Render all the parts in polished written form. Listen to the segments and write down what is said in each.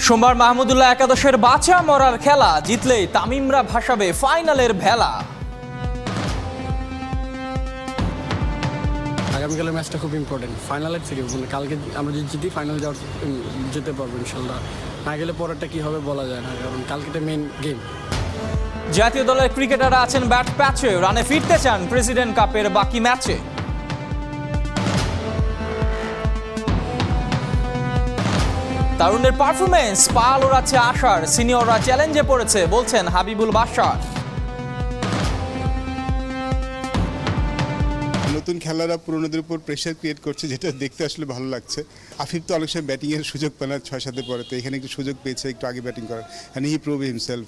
সোমবার মাহমুদুল্লাহ একাদশের বাঁচা মরার খেলা, জিতলেই তামিমরা ভাসাবে ফাইনালের ভেলা। আগামীকালের ম্যাচটা খুব ইম্পর্টেন্ট, ফাইনালের থেকে কালকে আমরা যদি জিতি ফাইনাল যেতে পারবো ইনশাল্লাহ। না গেলে পরেরটা কি হবে বলা যায় না, কারণ কালকেটা মেইন গেম। জাতীয় দলের ক্রিকেটাররা আছেন ব্যাট প্যাচে, রানে ফিরতে চান প্রেসিডেন্ট কাপের বাকি ম্যাচে। তারুণের পারফরমেন্স পাল ওড়াচ্ছে আশার, সিনিয়ররা চ্যালেঞ্জে পড়েছে বলছেন হাবিবুল বাশার। নতুন খেলারা পুরনোদের উপর প্রেশার ক্রিয়েট করছে, যেটা দেখতে আসলে ভালো লাগছে। আফিফ তো অনেক সময় ব্যাটিংয়ের সুযোগ পায় না 6-7 পরে, তো এখানে একটু সুযোগ পেয়েছে একটু আগে ব্যাটিং করার, and he prove himself.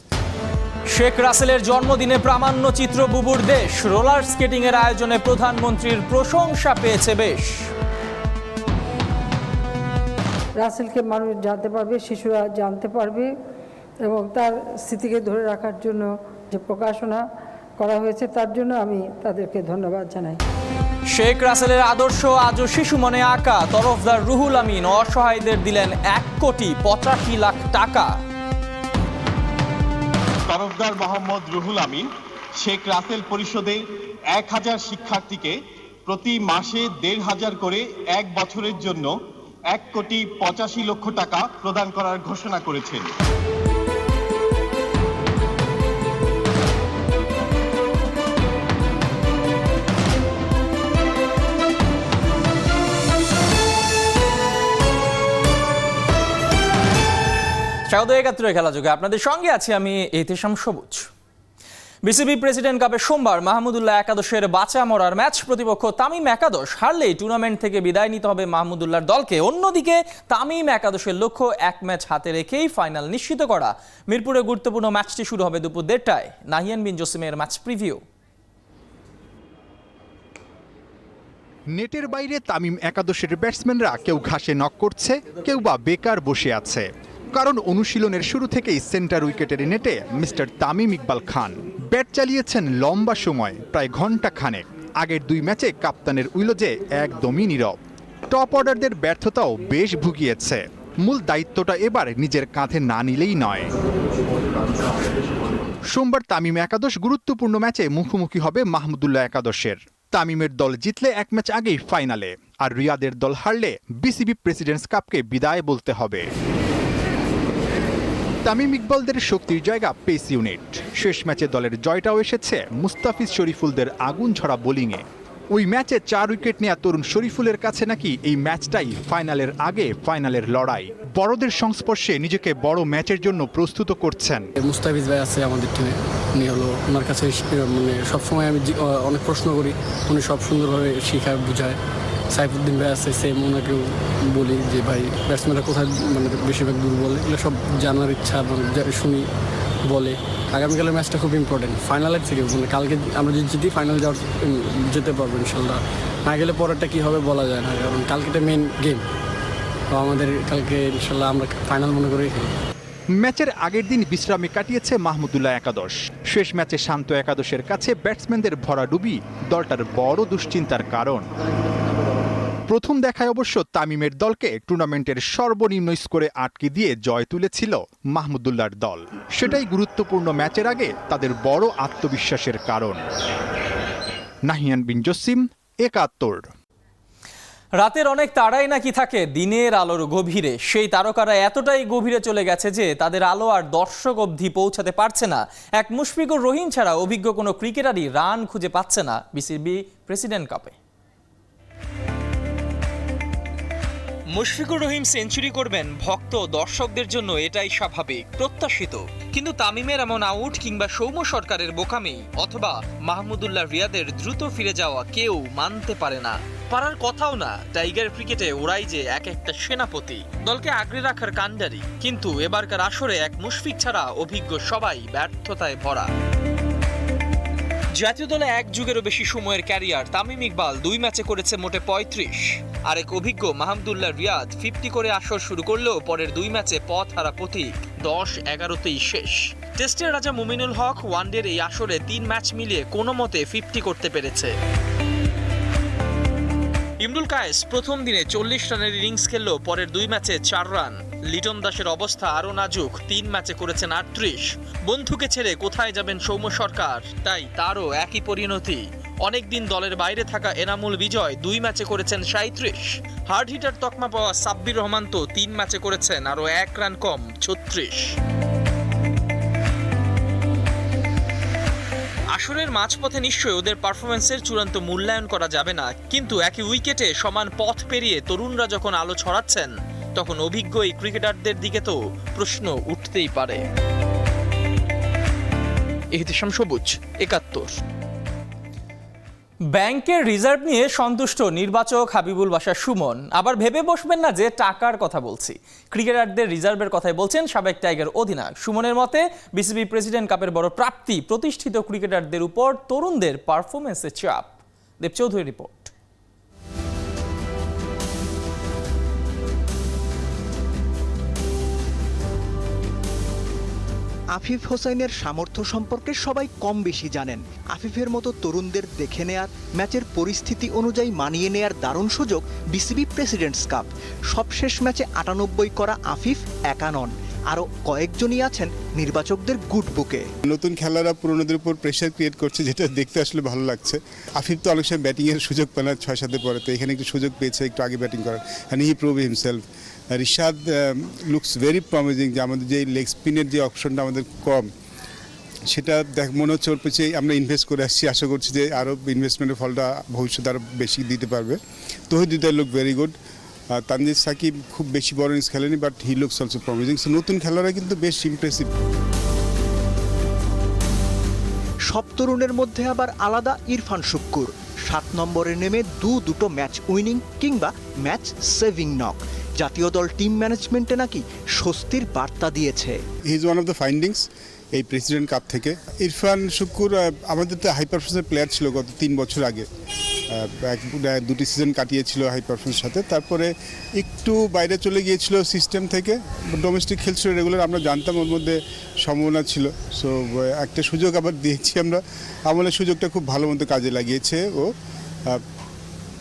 Sheikh রাসেলের জন্মদিনে প্রামাণ্য চিত্র বুবুর দেশ, রোলার স্কেটিং এর আয়োজনে প্রধানমন্ত্রীর প্রশংসা পেয়েছে বেশ। রাসেলকে মানুষ জানতে পারবে, শিশুরা জানতে পারবে, এবং তার স্মৃতিকে ধরে রাখার জন্য যে প্রকাশনা করা হয়েছে তার জন্য আমি তাদেরকে ধন্যবাদ জানাই। শেখ রাসেলের আদর্শ আজও শিশু মনে আঁকা, তরফদার রুহুল আমিন অসহায়দের দিলেন 1,85,00,000 টাকা। তরফদার মোহাম্মদ রুহুল আমিন শেখ রাসেল পরিষদে 1000 শিক্ষার্থীকে প্রতি মাসে 1,500 করে 1 বছরের জন্য 1,85,00,000 টাকা প্রদান করার ঘোষণা করেছেন। স্বাগত 71 খেলা যুগে, আপনাদের সঙ্গে আছি আমি এহতেশাম সবুজ। বিসিবি প্রেসিডেন্ট কাপে সোমবার মাহমুদুল্লাহ একাদশের বাঁচা মরার ম্যাচ, প্রতিপক্ষ তামিম একাদশ হারলেই টুর্নামেন্ট থেকে বিদায় নিতে হবে মাহমুদুল্লাহর দলকে। অন্যদিকে তামিম একাদশের লক্ষ্য 1 ম্যাচ হাতে রেখেই ফাইনাল নিশ্চিত করা। মিরপুরে গুরুত্বপূর্ণ ম্যাচটি শুরু হবে দুপুর 1:30টায়। নাহিয়ান বিন জসিমের ম্যাচ প্রিভিউ। নেটের বাইরে তামিম একাদশের ব্যাটসম্যানরা কেউ ঘাসে নক করছে, কেউ বা বেকার বসে আছে, কারণ অনুশীলনের শুরু থেকেই সেন্টার উইকেটের নেটে মিস্টার তামিম ইকবাল খান ব্যাট চালিয়েছেন লম্বা সময়, প্রায় ঘন্টা খানেক। আগের 2 ম্যাচে কাপ্তানের উইলোজে একদমই নীরব। টপ অর্ডারদের ব্যর্থতাও বেশ ভুগিয়েছে। মূল দায়িত্বটা এবার নিজের কাঁধে না নিলেই নয়। সোমবার তামিম একাদশ গুরুত্বপূর্ণ ম্যাচে মুখোমুখি হবে মাহমুদুল্লাহ একাদশের। তামিমের দল জিতলে 1 ম্যাচ আগেই ফাইনালে, আর রিয়াদের দল হারলে বিসিবি প্রেসিডেন্টস কাপকে বিদায় বলতে হবে। তামিম ইকবালদের শক্তির জায়গা পেস ইউনিট। শেষ ম্যাচে দলের জয়টাও এসেছে মুস্তাফিজ শরীফুলদের আগুন ঝরা বোলিংয়ে। ওই ম্যাচে 4 উইকেট নেওয়া তরুণ শরীফুলের কাছে নাকি এই ম্যাচটাই ফাইনালের আগে ফাইনালের লড়াই। বড়দের সংস্পর্শে নিজেকে বড় ম্যাচের জন্য প্রস্তুত করছেন। মুস্তাফিজ ভাই আছে আমাদের টিমে, উনি হলো ওনার কাছে সবসময় আমি অনেক প্রশ্ন করি, উনি সব সুন্দরভাবে শেখায় বুঝায়। সাইফুদ্দিন ভাই আছে, সেম ওনাকেও বলি যে ভাই ব্যাটসম্যানরা কোথায় বেশিরভাগ দুর্বল, এগুলো সব জানার ইচ্ছা শুনি বলে। আগামীকালের ম্যাচটা খুব ইম্পর্টেন্ট, ফাইনালের থেকে কালকে আমরা যদি জিতি ফাইনাল যেতে পারবো ইনশাল্লাহ। না গেলে পরেরটা কি হবে বলা যায় না, কারণ কালকেটা মেইন গেম। তো আমাদের কালকে ইনশাল্লাহ আমরা ফাইনাল মনে করি খেলি। ম্যাচের আগের দিন বিশ্রামে কাটিয়েছে মাহমুদুল্লাহ একাদশ। শেষ ম্যাচে শান্ত একাদশের কাছে ব্যাটসম্যানদের ভরাডুবি দলটার বড় দুশ্চিন্তার কারণ। প্রথম দেখায় অবশ্য তামিমের দলকে টুর্নামেন্টের সর্বনিম্ন স্কোরে আটকে দিয়ে জয় তুলেছিল মাহমুদুল্লাহর দল। সেটাই গুরুত্বপূর্ণ ম্যাচের আগে তাদের বড় আত্মবিশ্বাসের কারণ। নাহিয়ান বিন জসিম, 71। রাতের অনেক তারাই নাকি থাকে দিনের আলোর গভীরে। সেই তারকারা এতটাই গভীরে চলে গেছে যে তাদের আলো আর দর্শক অবধি পৌঁছাতে পারছে না। এক মুশফিকুর রহিম ছাড়া অভিজ্ঞ কোনো ক্রিকেটারই রান খুঁজে পাচ্ছে না বিসিবি প্রেসিডেন্ট কাপে। মুশফিকুর রহিম সেঞ্চুরি করবেন ভক্ত দর্শকদের জন্য এটাই স্বাভাবিক, প্রত্যাশিত। কিন্তু তামিমের এমন আউট কিংবা সৌম্য সরকারের বোকামি অথবা মাহমুদুল্লাহ রিয়াদের দ্রুত ফিরে যাওয়া কেউ মানতে পারে না। পারার কথাও না, টাইগার ক্রিকেটে ওরাই যে এক একটা সেনাপতি, দলকে আগলে রাখার কাণ্ডারি। কিন্তু এবারকার আসরে এক মুশফিক ছাড়া অভিজ্ঞ সবাই ব্যর্থতায় ভরা। জাতীয় দলে 1 যুগেরও বেশি সময়ের ক্যারিয়ার তামিম ইকবাল 2 ম্যাচে করেছে মোটে 35। আরেক অভিজ্ঞ মাহমুদুল্লাহ রিয়াদ 50 করে আসর শুরু করলেও পরের 2 ম্যাচে পথ হারা পথিক, 10-11তেই শেষ। টেস্টের রাজা মুমিনুল হক ওয়ানডের এই আসরে 3 ম্যাচ মিলিয়ে কোনো মতে 50 করতে পেরেছে। ইমরুল কায়েস প্রথম দিনে 40 রানের ইনিংস খেললেও পরের 2 ম্যাচে 4 রান। লিটন দাসের অবস্থা আরও নাজুক, 3 ম্যাচে করেছেন 38। বন্ধুকে ছেড়ে কোথায় যাবেন সৌম্য সরকার, তাই তারও একই পরিণতি। অনেকদিন দলের বাইরে থাকা এনামুল বিজয় 2 ম্যাচে করেছেন 37। হার্ড হিটার তকমা পাওয়া সাব্বির রহমান তো 3 ম্যাচে করেছেন আরও 1 রান কম, 36। আসরের মাঝপথে নিশ্চয়ই ওদের পারফরমেন্সের চূড়ান্ত মূল্যায়ন করা যাবে না, কিন্তু একই উইকেটে সমান পথ পেরিয়ে তরুণরা যখন আলো ছড়াচ্ছেন, তখন অভিজ্ঞ এই ক্রিকেটারদের দিকে তো প্রশ্ন উঠতেই পারে। ইহতিশাম সবুজ, 71। ব্যাংকের রিজার্ভ নিয়ে সন্তুষ্ট নির্বাচক হাবিবুল বাশার সুমন। আবার ভেবে বসবেন না যে টাকার কথা বলছি, ক্রিকেটারদের রিজার্ভের কথাই বলছেন সাবেক টাইগার অধিনায়ক। সুমনের মতে বিসিবি প্রেসিডেন্ট কাপের বড় প্রাপ্তি প্রতিষ্ঠিত ক্রিকেটারদের উপর তরুণদের পারফরমেন্সের চাপ। দেব চৌধুরী রিপোর্ট। আফিফ হোসেনের সামর্থ্য সম্পর্কে সবাই কম বেশি জানেন। আফিফের মতো তরুণদের দেখে নেয়ার, ম্যাচের পরিস্থিতি অনুযায়ী মানিয়ে নেয়ার দারুণ সুযোগ বিসিবি প্রেসিডেন্টস কাপ। সবশেষ ম্যাচে 98 করা আফিফ একা নন, আরও কয়েকজনই আছেন নির্বাচকদের গুড বুকে। নতুন খেলারা পুরনোদের উপর প্রেশার ক্রিয়েট করছে, যেটা দেখতে আসলে ভালো লাগছে। আফিফ তো অনেক সময় ব্যাটিংয়ের সুযোগ পায় না 6-7 পরে, তো এখানে একটু সুযোগ পেয়েছে একটু আগে ব্যাটিং করার, and he prove himself. Rishad looks very promising, যে আমাদের যে লেগ স্পিনের যে অপশনটা আমাদের কম, সেটা মনে হচ্ছে ওর পিছিয়ে আমরা ইনভেস্ট করে আসছি। আশা করছি যে আরও ইনভেস্টমেন্টের ফলটা ভবিষ্যতে আরও বেশি দিতে পারবে। Towhid look very good. Tanzid Sakib খুব বেশি বড় ইনিংস খেলেনি, but he looks also promising. So নতুন খেলোয়াড়রা কিন্তু বেশ ইমপ্রেসিভ। সব তরুণের মধ্যে আবার আলাদা ইরফান শুক্কুর। 7 নম্বরে নেমে দুটো ম্যাচ উইনিং কিংবা ম্যাচ সেভিং নক। জাতীয় দল টিম ম্যানেজমেন্টে নাকি স্বস্তির বার্তা দিয়েছে। He is one of the findings এই প্রেসিডেন্ট কাপ থেকে। ইরফান শুক্কুর আমাদের তো হাই পারফরমেন্সের প্লেয়ার ছিল গত 3 বছর আগে, 2টি সিজন কাটিয়েছিল হাই পারফরমেন্সের সাথে। তারপরে একটু বাইরে চলে গিয়েছিল সিস্টেম থেকে, ডোমেস্টিক খেলছিল রেগুলার, আমরা জানতাম ওর মধ্যে সম্ভাবনা ছিল। সো একটা সুযোগ আবার দিয়েছি আমরা, আমাদের সুযোগটা খুব ভালো মতো কাজে লাগিয়েছে ও।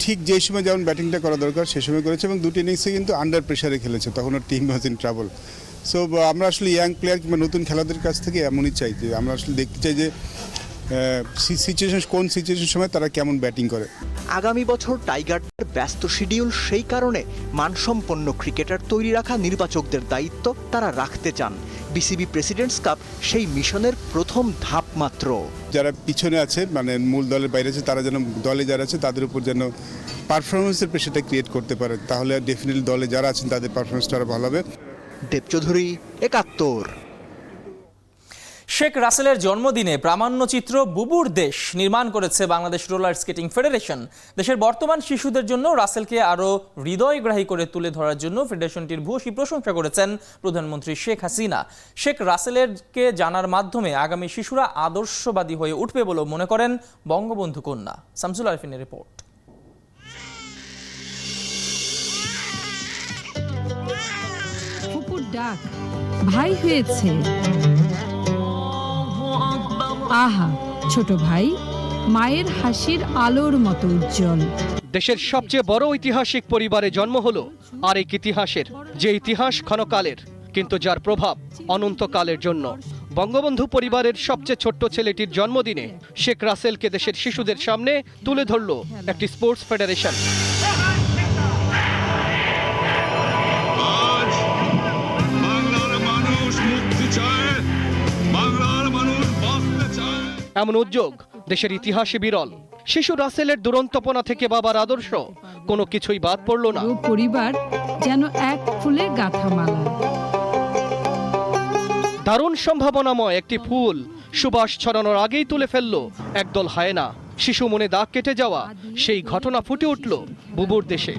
ঠিক যে সময় যেমন ব্যাটিংটা করা দরকার সে সময় করেছে, এবং 2টি ইনিংসে কিন্তু আন্ডার প্রেশারে খেলেছে, তখন ওর team was in trouble. So আমরা আসলে ইয়াং প্লেয়ার কিংবা নতুন খেলাদের কাছ থেকে এমনই চাই, যে আমরা আসলে দেখতে চাই যে কোন সিচুয়েশন সময় তারা কেমন ব্যাটিং করে। আগামী বছর টাইগারদের ব্যস্ত শিডিউল, সেই কারণে মানসম্পন্ন ক্রিকেটার তৈরি রাখা নির্বাচকদের দায়িত্ব তারা রাখতে চান। বিসিবি প্রেসিডেন্টস কাপ সেই মিশনের প্রথম ধাপ মাত্র। যারা পিছনে আছে, মানে মূল দলের বাইরে আছে, তারা যেন দলে যারা আছে তাদের উপর যেন পারফরমেন্সের প্রেশারটা ক্রিয়েট করতে পারে, তাহলে ডেফিনেটলি দলে যারা আছেন তাদের পারফরমেন্সটা আরও ভালো হবে। দেব চৌধুরী, 71। শেখ রাসেলের জন্মদিনে প্রামাণ্যচিত্র বুবুর দেশ নির্মাণ করেছে বাংলাদেশ রোলার স্কেটিং ফেডারেশন। দেশের বর্তমান শিশুদের জন্য রাসেলকে আরও হৃদয়গ্রাহী করে তুলে ধরার জন্য ফেডারেশনটির ভূয়সী প্রশংসা করেছেন প্রধানমন্ত্রী শেখ হাসিনা। শেখ রাসেলকে জানার মাধ্যমে আগামী শিশুরা আদর্শবাদী হয়ে উঠবে বলেও মনে করেন বঙ্গবন্ধু কন্যা। শামসুল আরিফিনের রিপোর্ট। ডাক ভাই হয়েছে, আহা ছোট ভাই মায়ের হাসির আলোর মতো উজ্জ্বল। দেশের সবচেয়ে বড় ঐতিহাসিক পরিবারে জন্ম হলো আরেক ইতিহাসের, যে ইতিহাস ক্ষণকালের কিন্তু যার প্রভাব অনন্তকালের জন্য। বঙ্গবন্ধু পরিবারের সবচেয়ে ছোট্ট ছেলেটির জন্মদিনে শেখ রাসেলকে দেশের শিশুদের সামনে তুলে ধরল একটি স্পোর্টস ফেডারেশন। এমন উদ্যোগ দেশের ইতিহাসে বিরল। শিশু রাসেলের দুরন্তপনা থেকে বাবার আদর্শ, কোনো কিছুই বাদ পড়ল না। পরিবার যেন এক ফুলে গাঁথা মালা। দারুণ সম্ভাবনাময় একটি ফুল সুবাস ছড়ানোর আগেই তুলে ফেলল একদল হায়েনা। শিশু মনে দাগ কেটে যাওয়া সেই ঘটনা ফুটে উঠল বুবুর দেশে।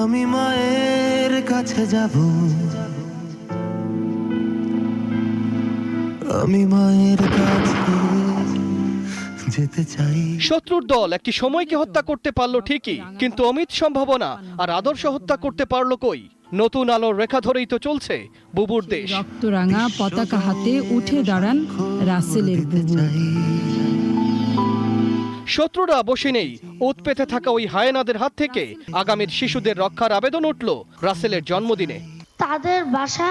আমি মায়ের কাছে যাব, আমি মায়ের কাছে যেতে চাই। শত্রুর দল একটি সময়কে হত্যা করতে পারলো ঠিকই, কিন্তু অমিত সম্ভাবনা আর আদর্শ হত্যা করতে পারলো কই? নতুন আলোর রেখা ধরেই তো চলছে বুবুর দেশ। রক্তরাঙা পতাকা হাতে উঠে দাঁড়ান রাসেলের বুবু। শত্রুরা বসে নেই, ওত পেতে থাকা ওই হায়েনাদের হাত থেকে আগামীর শিশুদের রক্ষার আবেদন উঠল রাসেলের জন্মদিনে। তাদের বাসা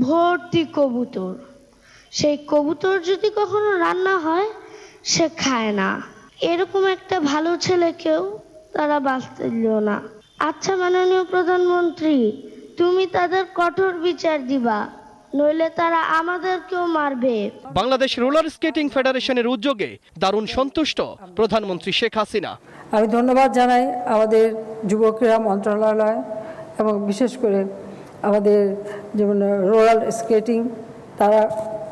ভর্তি কবুতর, সেই কবুতর যদি কখনো রান্না হয় সে খায় না। এরকম একটা ভালো ছেলেকেও তারা বাঁচতে দিল না। আচ্ছা মাননীয় প্রধানমন্ত্রী, তুমি তাদের কঠোর বিচার দিবা, নইলে তারা আমাদেরকেও মারবে। বাংলাদেশ রোলার স্কেটিং ফেডারেশনের উদ্যোগে দারুণ সন্তুষ্ট প্রধানমন্ত্রী শেখ হাসিনা। আমি ধন্যবাদ জানাই আমাদের যুব ক্রীড়া মন্ত্রণালয় এবং বিশেষ করে আমাদের যেমন রোলার স্কেটিং, তারা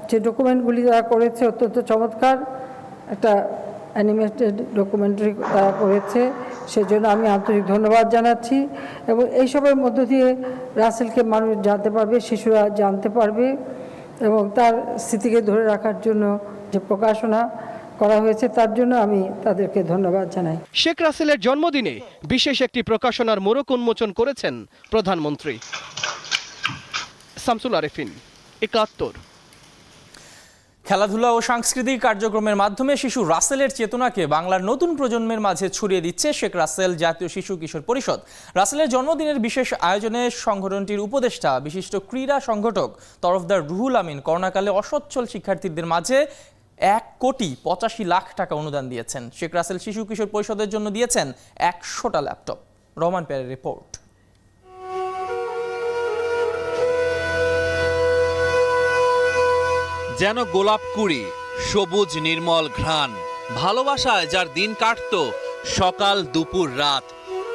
যে ডকুমেন্টগুলি তারা করেছে অত্যন্ত চমৎকার, একটা অ্যানিমেটেড ডকুমেন্টারি তারা করেছে, সেজন্য আমি আন্তরিক ধন্যবাদ জানাচ্ছি। এবং এইসবের মধ্য দিয়ে রাসেলকে মানুষ জানতে পারবে, শিশুরা জানতে পারবে, এবং তার স্মৃতিকে ধরে রাখার জন্য যে প্রকাশনা করা হয়েছে তার জন্য আমি তাদেরকে ধন্যবাদ জানাই। শেখ রাসেলের জন্মদিনে বিশেষ একটি প্রকাশনার মোড়ক উন্মোচন করেছেন প্রধানমন্ত্রী। শামসুল আরেফিন, ৭১। খেলাধুলা ও সাংস্কৃতিক কার্যক্রমের মাধ্যমে শিশু রাসেলের চেতনাকে বাংলার নতুন প্রজন্মের মাঝে ছড়িয়ে দিচ্ছে শেখ রাসেল জাতীয় শিশু কিশোর পরিষদ। রাসেলের জন্মদিনের বিশেষ আয়োজনে সংগঠনটির উপদেষ্টা বিশিষ্ট ক্রীড়া সংগঠক তরফদার রুহুল আমিন করোনাকালে অসচ্ছল শিক্ষার্থীদের মাঝে ১,৮৫,০০,০০০ টাকা অনুদান দিয়েছেন। শেখ রাসেল শিশু কিশোর পরিষদের জন্য দিয়েছেন ১০০টা ল্যাপটপ। রহমান পেয়ারের রিপোর্ট। যেন গোলাপ কুড়ি, সবুজ নির্মল ঘ্রাণ, ভালোবাসায় যার দিন কাটত সকাল দুপুর রাত।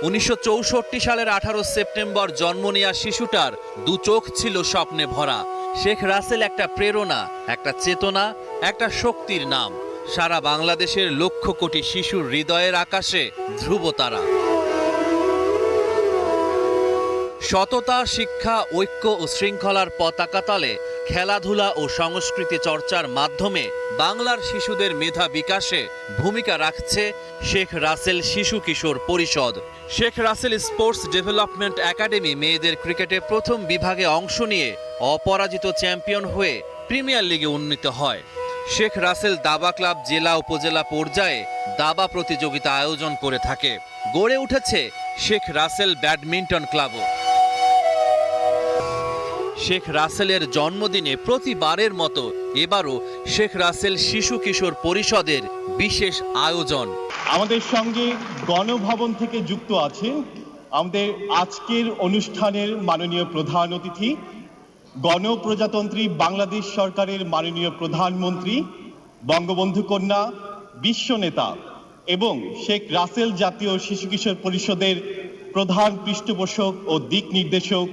১৯৬৪ সালের ১৮ সেপ্টেম্বর জন্ম নেয়া শিশুটার দু চোখ ছিল স্বপ্নে ভরা। শেখ রাসেল একটা প্রেরণা, একটা চেতনা, একটা শক্তির নাম। সারা বাংলাদেশের লক্ষ কোটি শিশুর হৃদয়ের আকাশে ধ্রুবতারা। সততা, শিক্ষা, ঐক্য ও শৃঙ্খলার পতাকা তলে খেলাধুলা ও সংস্কৃতি চর্চার মাধ্যমে বাংলার শিশুদের মেধা বিকাশে ভূমিকা রাখছে শেখ রাসেল শিশু কিশোর পরিষদ। Sheikh Russel sports development academy মেয়েদের ক্রিকেটে প্রথম বিভাগে অংশ নিয়ে অপরাজিত চ্যাম্পিয়ন হয়ে প্রিমিয়ার লিগে উন্নীত হয়। শেখ রাসেল দাবা ক্লাব জেলা উপজেলা পর্যায়ে দাবা প্রতিযোগিতা আয়োজন করে থাকে। গড়ে উঠেছে শেখ রাসেল ব্যাডমিন্টন ক্লাবও। শেখ রাসেলের জন্মদিনে প্রতিবারের মতো এবারও শেখ রাসেল শিশু কিশোর পরিষদের বিশেষ আয়োজন। আমাদের সঙ্গে গণভবন থেকে যুক্ত আছেন আমাদের আজকের অনুষ্ঠানের মাননীয় প্রধান অতিথি, গণপ্রজাতন্ত্রী বাংলাদেশ সরকারের মাননীয় প্রধানমন্ত্রী, বঙ্গবন্ধু কন্যা, বিশ্ব নেতা এবং শেখ রাসেল জাতীয় শিশু কিশোর পরিষদের প্রধান পৃষ্ঠপোষক ও দিক নির্দেশক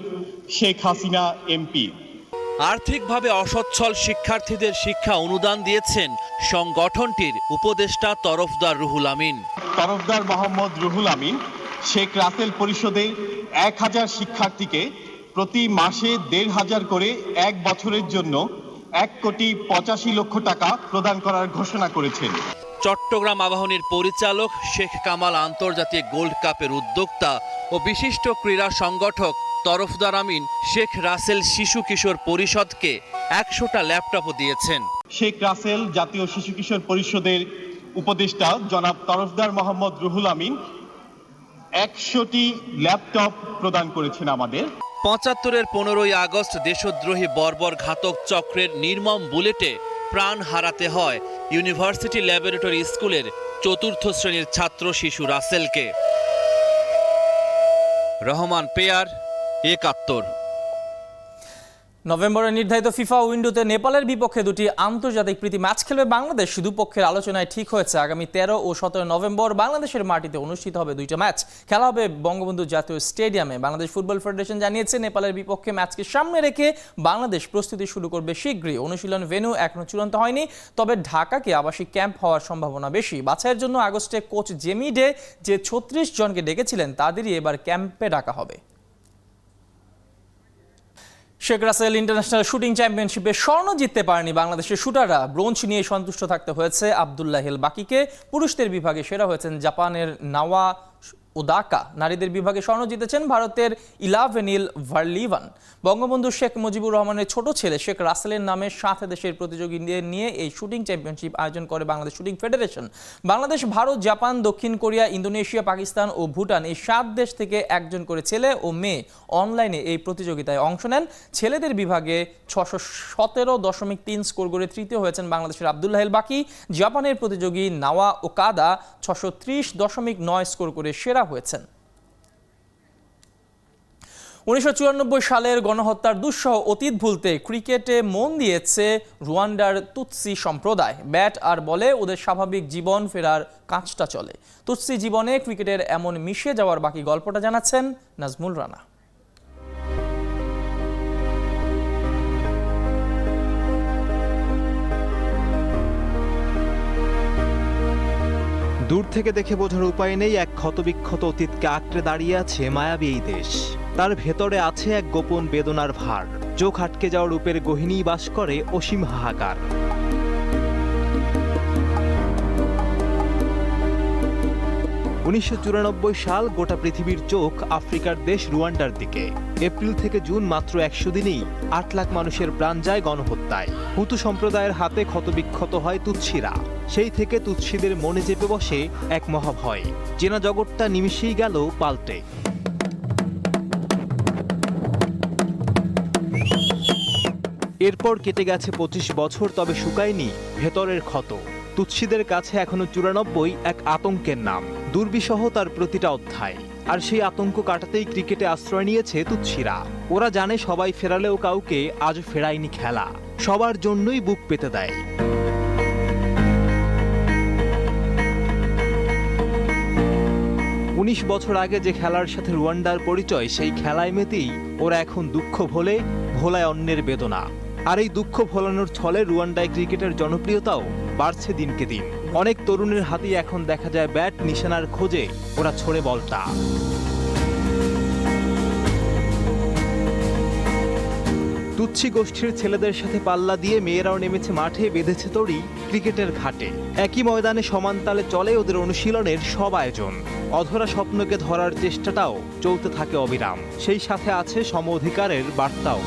শেখ হাসিনা এমপি। আর্থিকভাবে অসচ্ছল শিক্ষার্থীদের শিক্ষা অনুদান দিয়েছেন সংগঠনটির উপদেষ্টা তরফদার রুহুল আমিন। তরফদার মোহাম্মদ রুহুল আমিন শেখ রাসেল পরিষদে ১,০০০ শিক্ষার্থীকে প্রতি মাসে ১,৫০০ করে ১ বছরের জন্য ১,৮৫,০০,০০০ টাকা প্রদান করার ঘোষণা করেছেন। চট্টগ্রাম আবাহনীর পরিচালক শেখ কামাল আন্তর্জাতিক গোল্ড কাপের উদ্যোক্তা ও বিশিষ্ট ক্রীড়া সংগঠক তরফদার আমিন শেখ রাসেল শিশু কিশোর পরিষদকে ১০০টা ল্যাপটপও দিয়েছেন। শেখ রাসেল জাতীয় শিশু কিশোর পরিষদের উপদেষ্টা জনাব তরফদার মোহাম্মদ রুহুল আমিন ১০০টি ল্যাপটপ প্রদান করেছেন আমাদের। ৭৫-এর ১৫ই আগস্ট দেশদ্রোহী বর্বর ঘাতক চক্রের নির্মম বুলেটে প্রাণ হারাতে হয় ইউনিভার্সিটি ল্যাবরেটরি স্কুলের ৪র্থ শ্রেণীর ছাত্র শিশু রাসেলকে। রহমান পেয়ার, ৭১। নভেম্বরে নির্ধারিত ফিফা উইন্ডোতে নেপালের বিপক্ষে দুটি আন্তর্জাতিক প্রীতি ম্যাচ খেলবে বাংলাদেশ। দুপক্ষের আলোচনায় ঠিক হয়েছে আগামী ১৩ ও ১৭ নভেম্বর বাংলাদেশের মাটিতে অনুষ্ঠিত হবে দুইটা ম্যাচ। খেলা হবে বঙ্গবন্ধু জাতীয় স্টেডিয়ামে। বাংলাদেশ ফুটবল ফেডারেশন জানিয়েছে নেপালের বিপক্ষে ম্যাচকে সামনে রেখে বাংলাদেশ প্রস্তুতি শুরু করবে শীঘ্রই। অনুশীলন ভেন্যু এখনো চূড়ান্ত হয়নি, তবে ঢাকাকে আবাসিক ক্যাম্প হওয়ার সম্ভাবনা বেশি। বাছাইয়ের জন্য আগস্টে কোচ জেমি ডে যে ৩৬ জনকে ডেকেছিলেন তাদেরই এবার ক্যাম্পে ডাকা হবে। শেখ রাসেল ইন্টারন্যাশনাল শুটিং চ্যাম্পিয়নশিপে স্বর্ণ জিততে পারেনি বাংলাদেশের শুটাররা। ব্রোঞ্জ নিয়ে সন্তুষ্ট থাকতে হয়েছে আব্দুল্লাহিল বাকিকে। পুরুষদের বিভাগে সেরা হয়েছেন জাপানের নাওয়া ওদাকা। নারীদের বিভাগে স্বর্ণ জিতেছেন ভারতের ইলাভেনিল ভার্লিভান। বঙ্গবন্ধু শেখ মুজিবুর রহমানের ছোট ছেলে শেখ রাসেলের নামে 7 দেশের প্রতিযোগীদের নিয়ে এই শুটিং চ্যাম্পিয়নশিপ আয়োজন করে Bangladesh shooting federation. Bangladesh, Bharat, Japan, দক্ষিণ কোরিয়া, ইন্দোনেশিয়া, পাকিস্তান ও ভুটান এই 7 দেশ থেকে একজন করে ছেলে ও মেয়ে অনলাইনে এই প্রতিযোগিতায় অংশ নেন। ছেলেদের বিভাগে 617.3 স্কোর করে তৃতীয় হয়েছেন বাংলাদেশের আব্দুল্লাহ এল বাকি। জাপানের প্রতিযোগী নাওয়া ওকাদা 630.9 স্কোর করে সেরা হয়েছেন। 1994 সালের গণহত্যার দুঃসহ অতীত ভুলতে ক্রিকেটে মন দিয়েছে রুয়ান্ডার তুতসি সম্প্রদায়। ব্যাট আর বলে ওদের স্বাভাবিক জীবন ফেরার কাজটা চলে। তুতসি জীবনে ক্রিকেটের এমন মিশে যাওয়ার বাকি গল্পটা জানাচ্ছেন নাজমুল রানা। দূর থেকে দেখে বোঝার উপায় নেই, এক ক্ষতবিক্ষত অতীতকে আঁকড়ে দাঁড়িয়ে আছে মায়াবী এই দেশ। তার ভেতরে আছে এক গোপন বেদনার ভার। চোখ আটকে যাওয়া রূপের গহিনী বাস করে অসীম হাহাকার। 1994 সাল, গোটা পৃথিবীর চোখ আফ্রিকার দেশ রুয়ান্ডার দিকে। এপ্রিল থেকে জুন মাত্র 100 দিনেই 8 লাখ মানুষের প্রাণ যায় গণহত্যায়। হুতু সম্প্রদায়ের হাতে ক্ষতবিক্ষত হয় তুৎসিরা। সেই থেকে তুৎসিদের মনে চেপে বসে এক মহাভয়। চেনা জগৎটা নিমিশেই গেল পাল্টে। এরপর কেটে গেছে 25 বছর, তবে শুকায়নি ভেতরের ক্ষত। তুৎসিদের কাছে এখনো 94 এক আতঙ্কের নাম, দুর্বিষহ তার প্রতিটা অধ্যায়। আর সেই আতঙ্ক কাটাতেই ক্রিকেটে আশ্রয় নিয়েছে তুৎসিরা। ওরা জানে সবাই ফেরালেও কাউকে আজও ফেরায়নি খেলা, সবার জন্যই বুক পেতে দেয়। উনিশ বছর আগে যে খেলার সাথে রুয়ান্ডার পরিচয়, সেই খেলায় মেতেই ওরা এখন দুঃখ ভোলায় অন্যের বেদনা। আর এই দুঃখ ভোলানোর ছলে রুয়ান্ডায় ক্রিকেটের জনপ্রিয়তাও বাড়ছে দিনকে দিন। অনেক তরুণের হাতেই এখন দেখা যায় ব্যাট, নিশানার খোঁজে ওরা ছোড়ে বলটা। তুৎসি গোষ্ঠীর ছেলেদের সাথে পাল্লা দিয়ে মেয়েরাও নেমেছে মাঠে, বেঁধেছে তড়ি ক্রিকেটের ঘাটে। একই ময়দানে সমান তালে চলে ওদের অনুশীলনের সব আয়োজন। অধরা স্বপ্নকে ধরার চেষ্টাটাও চলতে থাকে অবিরাম। সেই সাথে আছে সম অধিকারের বার্তাও।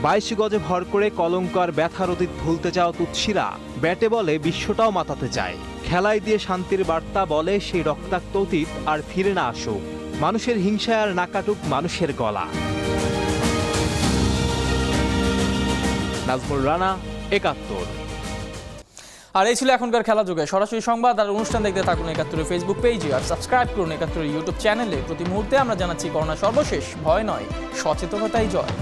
22 গজে ভর করে কলঙ্ক আর ব্যথার অতীত ভুলতে চাও তুৎসিরা। ব্যাটে বলে বিশ্বটাও মাতাতে চায়। খেলায় দিয়ে শান্তির বার্তা বলে সেই রক্তাক্ত অতীত আর ফিরে না আসুক। মানুষের হিংসায় আর না কাটুক মানুষের গলা। নাজমুল রানা, 71। আর এই ছিল এখনকার খেলা যুগে। সরাসরি সংবাদ আর অনুষ্ঠান দেখতে থাকুন 71 ফেসবুক পেজে, আর সাবস্ক্রাইব করুন 71 ইউটিউব চ্যানেলে। প্রতি মুহূর্তে আমরা জানাচ্ছি করোনা সর্বশেষ। ভয় নয়, সচেতনতাই জয়।